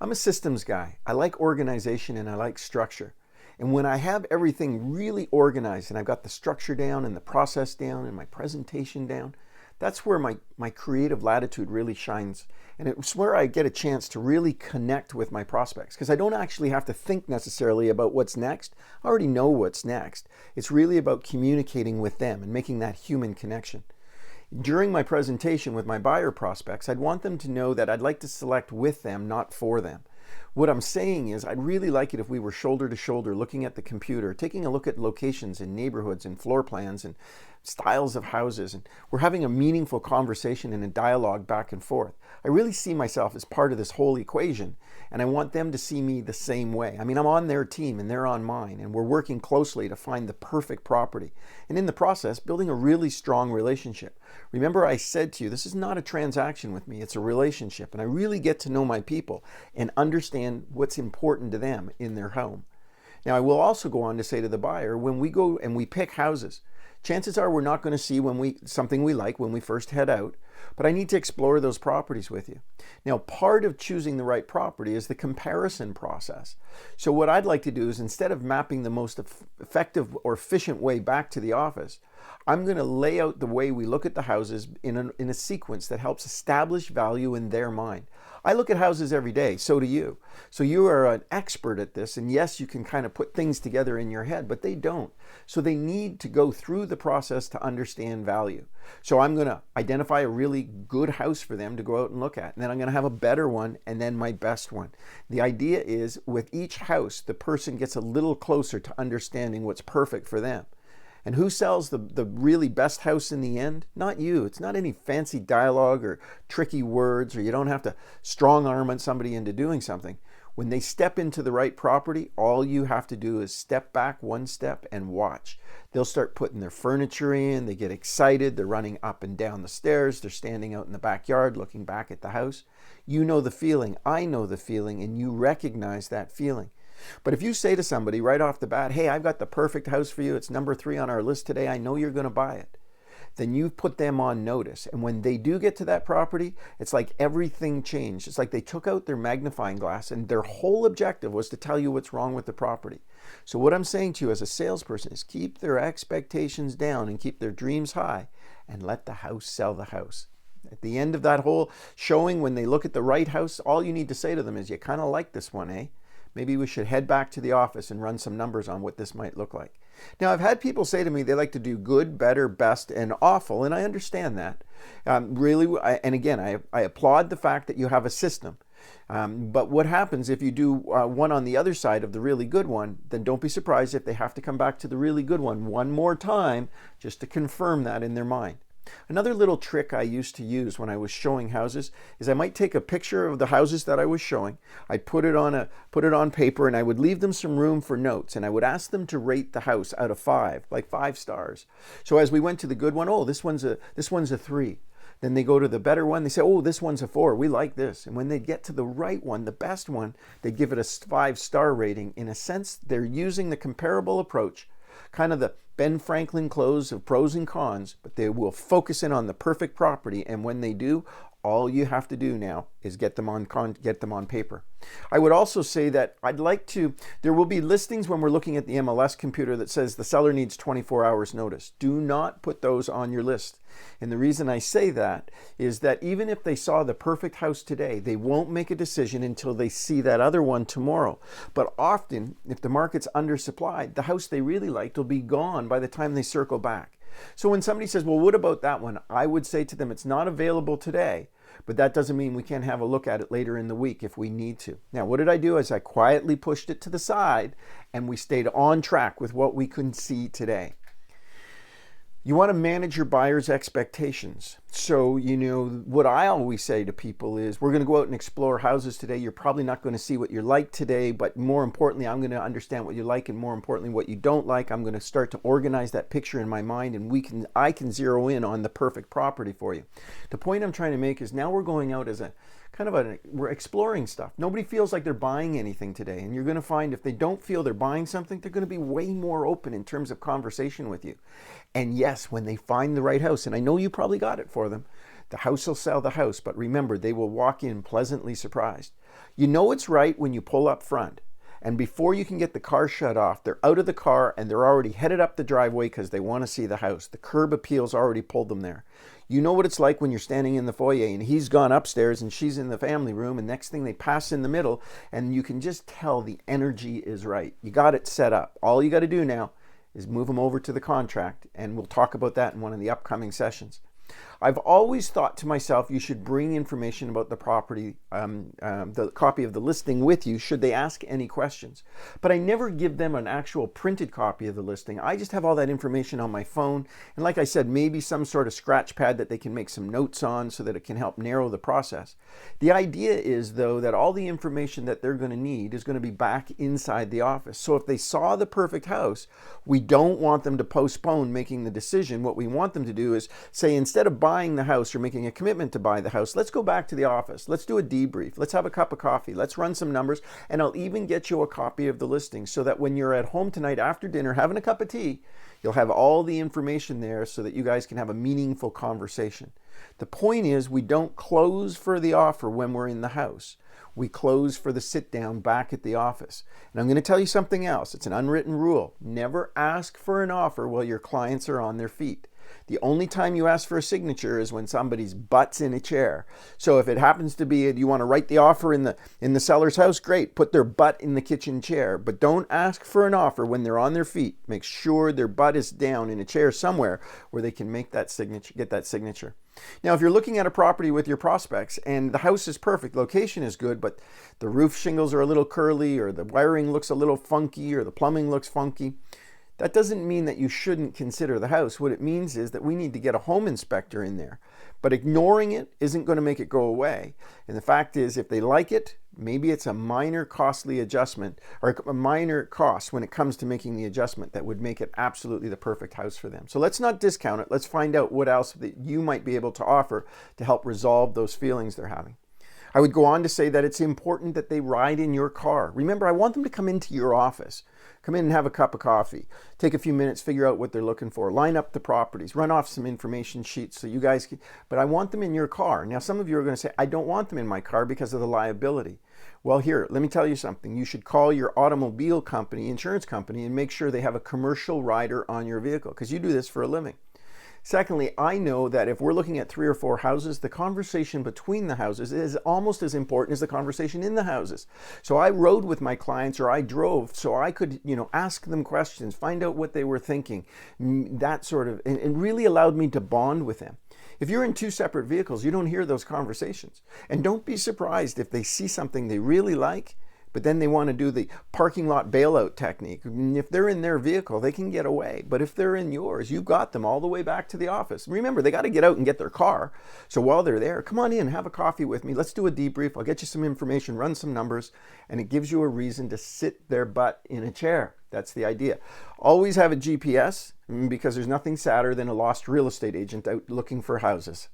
I'm a systems guy. I like organization and I like structure. And when I have everything really organized and I've got the structure down and the process down and my presentation down, that's where my creative latitude really shines. And it's where I get a chance to really connect with my prospects because I don't actually have to think necessarily about what's next. I already know what's next. It's really about communicating with them and making that human connection. During my presentation with my buyer prospects, I'd want them to know that I'd like to select with them, not for them. What I'm saying is I'd really like it if we were shoulder to shoulder looking at the computer, taking a look at locations and neighborhoods and floor plans and styles of houses, and we're having a meaningful conversation and a dialogue back and forth. I really see myself as part of this whole equation, and I want them to see me the same way. I mean, I'm on their team and they're on mine, and we're working closely to find the perfect property, and in the process, building a really strong relationship. Remember, I said to you, this is not a transaction with me, it's a relationship, and I really get to know my people and understand what's important to them in their home. Now, I will also go on to say to the buyer, when we go and we pick houses, chances are we're not going to see something we like when we first head out, but I need to explore those properties with you. Now, part of choosing the right property is the comparison process. So what I'd like to do is, instead of mapping the most effective or efficient way back to the office, I'm going to lay out the way we look at the houses in a sequence that helps establish value in their mind. I look at houses every day, so do you. So you are an expert at this, and yes, you can kind of put things together in your head, but they don't. So they need to go through the process to understand value. So I'm going to identify a really good house for them to go out and look at, and then I'm going to have a better one, and then my best one. The idea is, with each house, the person gets a little closer to understanding what's perfect for them. And who sells the really best house in the end? Not you. It's not any fancy dialogue or tricky words, or you don't have to strong arm on somebody into doing something. When they step into the right property, all you have to do is step back one step and watch. They'll start putting their furniture in, they get excited, they're running up and down the stairs, they're standing out in the backyard looking back at the house. You know the feeling, I know the feeling, and you recognize that feeling. But if you say to somebody right off the bat, hey, I've got the perfect house for you, it's number 3 on our list today, I know you're going to buy it, then you've put them on notice. And when they do get to that property, it's like everything changed. It's like they took out their magnifying glass and their whole objective was to tell you what's wrong with the property. So what I'm saying to you as a salesperson is keep their expectations down and keep their dreams high and let the house sell the house. At the end of that whole showing, when they look at the right house, all you need to say to them is, you kind of like this one, eh? Maybe we should head back to the office and run some numbers on what this might look like. Now, I've had people say to me they like to do good, better, best, and awful, and I understand that. And again, I applaud the fact that you have a system. But what happens if you do one on the other side of the really good one, then don't be surprised if they have to come back to the really good one more time just to confirm that in their mind. Another little trick I used to use when I was showing houses is I might take a picture of the houses that I was showing, I'd put it on paper, and I would leave them some room for notes, and I would ask them to rate the house out of 5, like 5 stars. So as we went to the good one, oh, this one's a 3. Then they go to the better one, they say, oh, this one's a 4, we like this. And when they get to the right one, the best one, they give it a 5-star rating. In a sense, they're using the comparable approach, kind of the Ben Franklin close of pros and cons, but they will focus in on the perfect property, and when they do, all you have to do now is get them on paper. I would also say that there will be listings when we're looking at the MLS computer that says the seller needs 24 hours notice. Do not put those on your list. And the reason I say that is that even if they saw the perfect house today, they won't make a decision until they see that other one tomorrow. But often, if the market's undersupplied, the house they really liked will be gone by the time they circle back. So when somebody says, well, what about that one? I would say to them, it's not available today, but that doesn't mean we can't have a look at it later in the week if we need to. Now, what did I do is I quietly pushed it to the side and we stayed on track with what we couldn't see today. You want to manage your buyer's expectations. So, what I always say to people is, we're going to go out and explore houses today. You're probably not going to see what you like today, but more importantly, I'm going to understand what you like, and more importantly, what you don't like. I'm going to start to organize that picture in my mind, and I can zero in on the perfect property for you. The point I'm trying to make is now we're going out as we're exploring stuff. Nobody feels like they're buying anything today, and you're going to find if they don't feel they're buying something, they're going to be way more open in terms of conversation with you. And yes, when they find the right house, and I know you probably got it for them, the house will sell the house, but remember, they will walk in pleasantly surprised. You know it's right when you pull up front. And before you can get the car shut off, they're out of the car and they're already headed up the driveway because they want to see the house. The curb appeal's already pulled them there. You know what it's like when you're standing in the foyer and he's gone upstairs and she's in the family room, and next thing they pass in the middle and you can just tell the energy is right. You got it set up. All you got to do now is move them over to the contract, and we'll talk about that in one of the upcoming sessions. I've always thought to myself, you should bring information about the property, the copy of the listing with you should they ask any questions. But I never give them an actual printed copy of the listing. I just have all that information on my phone. And like I said, maybe some sort of scratch pad that they can make some notes on so that it can help narrow the process. The idea is, though, that all the information that they're going to need is going to be back inside the office. So if they saw the perfect house, we don't want them to postpone making the decision. What we want them to do is say, instead of buying the house or making a commitment to buy the house, let's go back to the office. Let's do a debrief. Let's have a cup of coffee. Let's run some numbers. And I'll even get you a copy of the listing so that when you're at home tonight after dinner having a cup of tea, you'll have all the information there so that you guys can have a meaningful conversation. The point is, we don't close for the offer when we're in the house. We close for the sit down back at the office. And I'm going to tell you something else. It's an unwritten rule. Never ask for an offer while your clients are on their feet. The only time you ask for a signature is when somebody's butt's in a chair. So if it happens to be you want to write the offer in the seller's house, great, put their butt in the kitchen chair. But don't ask for an offer when they're on their feet. Make sure their butt is down in a chair somewhere where they can make that signature, get that signature. Now, if you're looking at a property with your prospects and the house is perfect, location is good, but the roof shingles are a little curly, or the wiring looks a little funky, or the plumbing looks funky, that doesn't mean that you shouldn't consider the house. What it means is that we need to get a home inspector in there. But ignoring it isn't going to make it go away. And the fact is, if they like it, maybe it's a minor costly adjustment, or a minor cost when it comes to making the adjustment that would make it absolutely the perfect house for them. So let's not discount it. Let's find out what else that you might be able to offer to help resolve those feelings they're having. I would go on to say that it's important that they ride in your car. Remember, I want them to come into your office. Come in and have a cup of coffee. Take a few minutes, figure out what they're looking for. Line up the properties. Run off some information sheets so you guys can... But I want them in your car. Now, some of you are going to say, I don't want them in my car because of the liability. Well, here, let me tell you something. You should call your automobile company, insurance company, and make sure they have a commercial rider on your vehicle, because you do this for a living. Secondly, I know that if we're looking at 3 or 4 houses, the conversation between the houses is almost as important as the conversation in the houses. So I rode with my clients, or I drove, so I could, ask them questions, find out what they were thinking, that sort of, and really allowed me to bond with them. If you're in 2 separate vehicles, you don't hear those conversations. And don't be surprised if they see something they really like, but then they want to do the parking lot bailout technique. If they're in their vehicle, they can get away. But if they're in yours, you've got them all the way back to the office. Remember, they got to get out and get their car. So while they're there, come on in, have a coffee with me. Let's do a debrief. I'll get you some information, run some numbers, and it gives you a reason to sit their butt in a chair. That's the idea. Always have a GPS, because there's nothing sadder than a lost real estate agent out looking for houses.